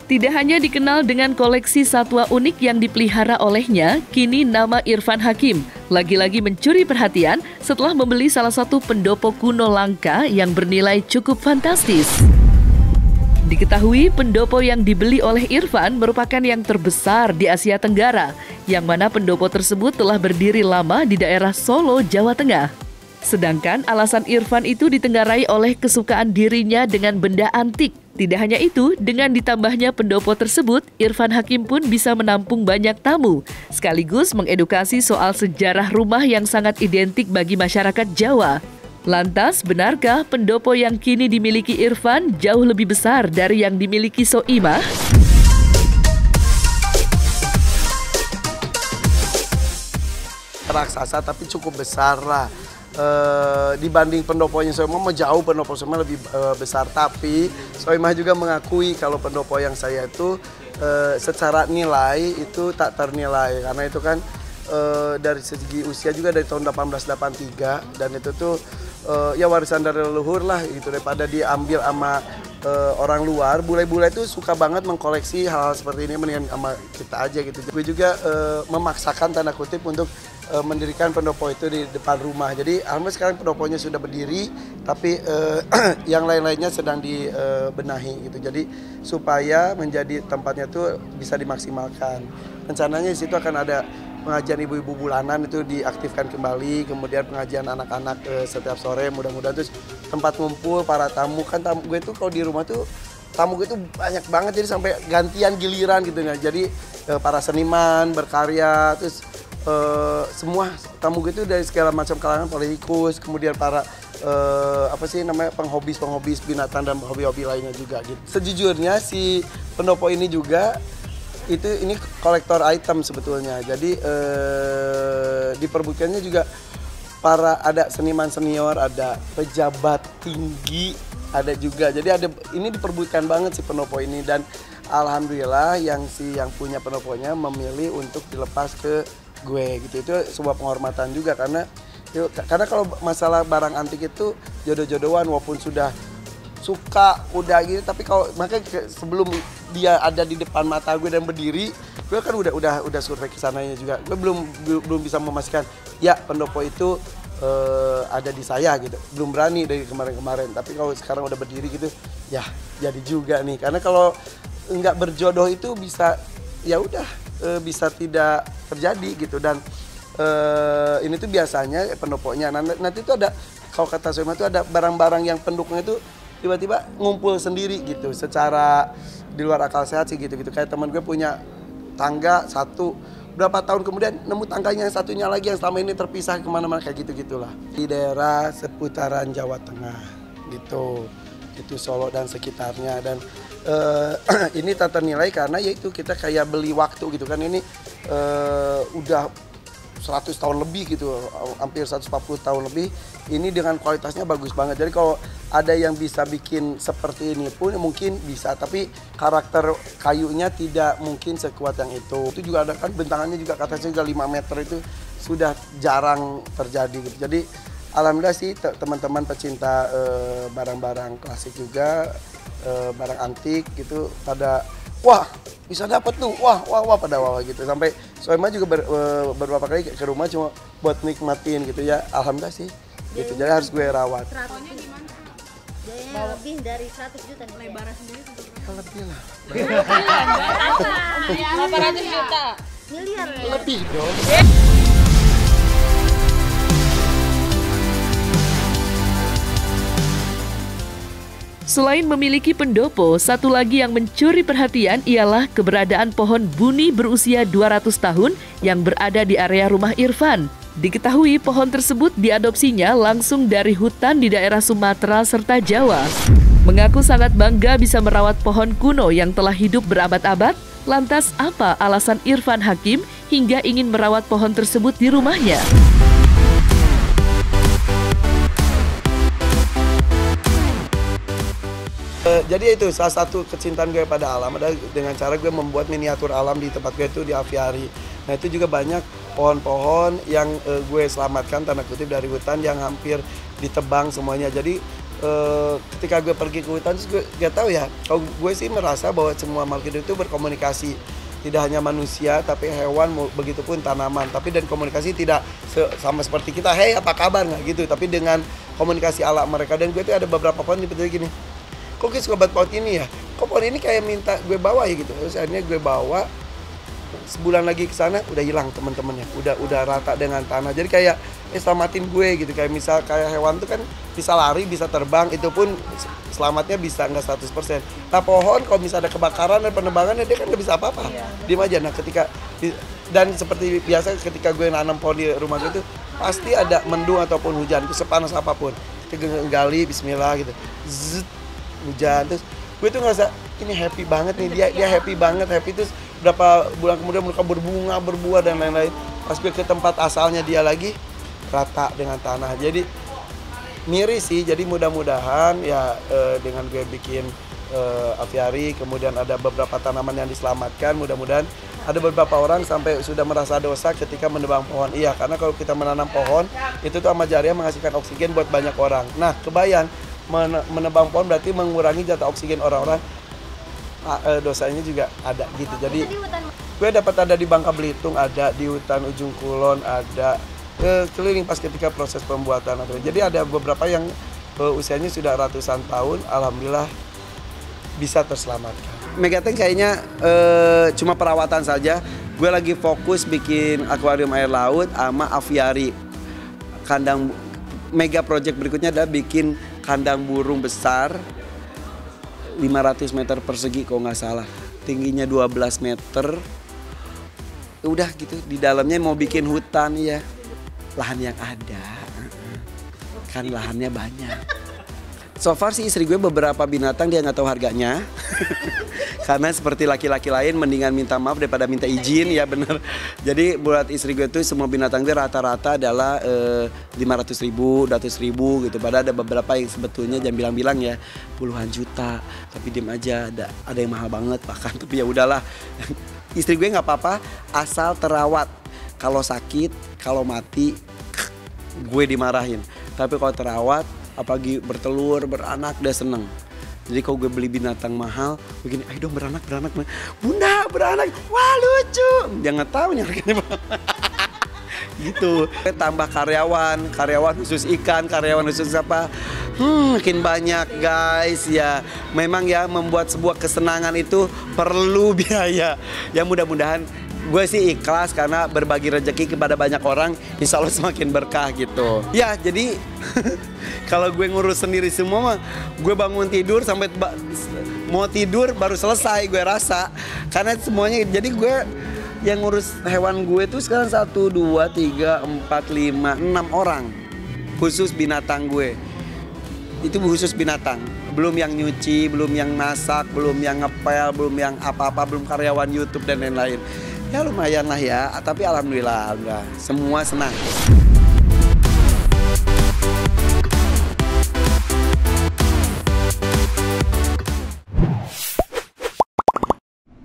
Tidak hanya dikenal dengan koleksi satwa unik yang dipelihara olehnya, kini nama Irfan Hakim lagi-lagi mencuri perhatian setelah membeli salah satu pendopo kuno langka yang bernilai cukup fantastis. Diketahui pendopo yang dibeli oleh Irfan merupakan yang terbesar di Asia Tenggara, yang mana pendopo tersebut telah berdiri lama di daerah Solo, Jawa Tengah. Sedangkan alasan Irfan itu ditenggarai oleh kesukaan dirinya dengan benda antik. Tidak hanya itu, dengan ditambahnya pendopo tersebut, Irfan Hakim pun bisa menampung banyak tamu, sekaligus mengedukasi soal sejarah rumah yang sangat identik bagi masyarakat Jawa. Lantas, benarkah pendopo yang kini dimiliki Irfan jauh lebih besar dari yang dimiliki Soimah? Raksasa tapi cukup besar lah. Dibanding pendoponya Soimah jauh pendopo Soimah lebih besar, tapi Soimah juga mengakui kalau pendopo yang saya itu secara nilai itu tak ternilai, karena itu kan dari segi usia juga dari tahun 1883, dan itu tuh ya warisan dari leluhur lah gitu, daripada diambil sama orang luar. Bule-bule itu suka banget mengkoleksi hal-hal seperti ini, mendingan sama kita aja gitu. Gue juga memaksakan tanda kutip untuk mendirikan pendopo itu di depan rumah. Jadi alhamdulillah sekarang pendoponya sudah berdiri, tapi yang lain-lainnya sedang dibenahi gitu. Jadi supaya menjadi tempatnya itu bisa dimaksimalkan. Rencananya di situ akan ada pengajian ibu-ibu bulanan itu diaktifkan kembali, kemudian pengajian anak-anak setiap sore, mudah-mudahan terus tempat ngumpul para tamu. Kan tamu gue tuh kalau di rumah tuh tamu gue tuh banyak banget, jadi sampai gantian giliran gitu ya. Jadi para seniman berkarya, terus semua tamu gue itu dari segala macam kalangan, politikus, kemudian para penghobis binatang dan hobi-hobi lainnya juga gitu. Sejujurnya si pendopo ini juga ini kolektor item sebetulnya. Jadi diperbutkannya juga ada seniman senior, ada pejabat tinggi, ada juga. Jadi ini diperbutkan banget si pendopo ini, dan alhamdulillah yang punya pendoponya memilih untuk dilepas ke gue gitu. Itu sebuah penghormatan juga, karena kalau masalah barang antik itu jodoh-jodohan, walaupun sudah suka udah gitu, tapi kalau makanya sebelum dia ada di depan mata gue dan berdiri, gue kan udah survei ke sananya juga. Gue belum bisa memastikan ya pendopo itu ada di saya gitu. Belum berani dari kemarin-kemarin, tapi kalau sekarang udah berdiri gitu ya jadi juga nih. Karena kalau nggak berjodoh itu bisa ya udah bisa tidak terjadi gitu. Dan ini tuh biasanya pendoponya nanti tuh ada, kalau kata Soimah tuh ada barang-barang yang pendukungnya itu tiba-tiba ngumpul sendiri gitu, secara di luar akal sehat sih gitu-gitu. Kayak teman gue punya tangga satu, berapa tahun kemudian nemu tangganya yang satunya lagi yang selama ini terpisah kemana-mana, kayak gitu-gitulah. Di daerah seputaran Jawa Tengah gitu, itu Solo dan sekitarnya. Dan ini tak ternilai karena yaitu kita kayak beli waktu gitu kan. Ini udah 100 tahun lebih gitu, hampir 140 tahun lebih. Ini dengan kualitasnya bagus banget. Jadi kalau ada yang bisa bikin seperti ini pun mungkin bisa, tapi karakter kayunya tidak mungkin sekuat yang itu. Itu juga ada kan bentangannya juga katanya juga 5 meter, itu sudah jarang terjadi gitu. Jadi alhamdulillah sih teman-teman pecinta barang-barang klasik juga, barang antik gitu, pada wah bisa dapat tuh, wah pada wah gitu. Sampai Soimah juga beberapa kali ke rumah cuma buat nikmatin gitu ya, alhamdulillah sih gitu. Jadi harus gue rawat. Seratusnya gimana? Jadinya lebih dari 100 juta nih. Lebaran sendiri lebih lah. 800 juta. Miliar. Lebih dong. Selain memiliki pendopo, satu lagi yang mencuri perhatian ialah keberadaan pohon buni berusia 200 tahun yang berada di area rumah Irfan. Diketahui pohon tersebut diadopsinya langsung dari hutan di daerah Sumatera serta Jawa. Mengaku sangat bangga bisa merawat pohon kuno yang telah hidup berabad-abad. Lantas apa alasan Irfan Hakim hingga ingin merawat pohon tersebut di rumahnya? Jadi itu salah satu kecintaan gue pada alam adalah dengan cara gue membuat miniatur alam di tempat gue itu di aviari. Nah itu juga banyak pohon-pohon yang gue selamatkan tanda kutip dari hutan yang hampir ditebang semuanya. Jadi ketika gue pergi ke hutan, gue gak tahu ya. Kalau gue sih merasa bahwa semua makhluk hidup itu berkomunikasi. Tidak hanya manusia, tapi hewan, begitupun tanaman. Tapi dan komunikasi tidak sama seperti kita, hey apa kabar, nggak gitu. Tapi dengan komunikasi alam mereka. Dan gue tuh ada beberapa pohon seperti gini. Kok gue suka banget pohon ini ya? Kok pohon ini kayak minta gue bawa ya gitu. Terus akhirnya gue bawa. Sebulan lagi ke sana udah hilang teman-temannya. Udah rata dengan tanah. Jadi kayak selamatin gue gitu. Kayak misal kayak hewan tuh kan bisa lari, bisa terbang. Itu pun selamatnya bisa nggak 100%. Nah pohon kalau misalnya ada kebakaran dan penebangan dia kan nggak bisa apa-apa. Diem aja. Nah ketika dan seperti biasa ketika gue nanam pohon di rumah gue tuh pasti ada mendung ataupun hujan. Itu sepanas apapun. Kita gali bismillah gitu. Zzz, hujan terus gue tuh ngerasa ini happy banget nih. Dia happy banget. Happy terus berapa bulan kemudian mereka berbunga, berbuah dan lain-lain. Pas gue ke tempat asalnya dia lagi rata dengan tanah. Jadi miris sih. Jadi mudah-mudahan ya dengan gue bikin aviari, kemudian ada beberapa tanaman yang diselamatkan. Mudah-mudahan ada beberapa orang sampai sudah merasa dosa ketika menebang pohon. Iya, karena kalau kita menanam pohon itu tuh amal jariah menghasilkan oksigen buat banyak orang. Nah, kebayang menebang pohon berarti mengurangi jatah oksigen orang-orang. Dosanya juga ada gitu. Jadi gue dapat ada di Bangka Belitung, ada di hutan Ujung Kulon, ada keliling pas ketika proses pembuatan. Jadi ada beberapa yang usianya sudah ratusan tahun, alhamdulillah bisa terselamatkan. Megatank kayaknya cuma perawatan saja. Gue lagi fokus bikin akuarium air laut sama aviari. Kandang mega project berikutnya adalah bikin kandang burung besar 500 meter persegi kalau nggak salah, tingginya 12 meter. Udah gitu, di dalamnya mau bikin hutan ya, lahan yang ada, kan lahannya banyak. So far sih istri gue beberapa binatang dia nggak tahu harganya. Karena seperti laki-laki lain mendingan minta maaf daripada minta izin, ya bener. Jadi buat istri gue tuh semua binatang gue rata-rata adalah 500.000, 200.000 gitu. Padahal ada beberapa yang sebetulnya jangan bilang-bilang ya puluhan juta, tapi diem aja. Ada yang mahal banget bahkan, tapi ya udahlah. Istri gue nggak apa-apa asal terawat. Kalau sakit, kalau mati, gue dimarahin. Tapi kalau terawat, apalagi bertelur, beranak, dia seneng. Jadi kalau gue beli binatang mahal, begini, ayo dong beranak. Bunda, beranak, wah lucu. Jangan tahu nih harganya. Gitu. Tambah karyawan khusus ikan, karyawan khusus apa. Makin banyak guys ya. Memang ya membuat sebuah kesenangan itu perlu biaya. Ya mudah-mudahan gue sih ikhlas karena berbagi rezeki kepada banyak orang, insya Allah semakin berkah gitu. Ya jadi kalau gue ngurus sendiri semua mah, gue bangun tidur sampai mau tidur baru selesai gue rasa. Karena semuanya, jadi gue yang ngurus hewan gue tuh sekarang 1, 2, 3, 4, 5, 6 orang. Khusus binatang gue. Itu khusus binatang. Belum yang nyuci, belum yang masak, belum yang ngepel, belum yang apa-apa, belum karyawan YouTube dan lain-lain. Ya lumayan lah ya, tapi alhamdulillah semua senang.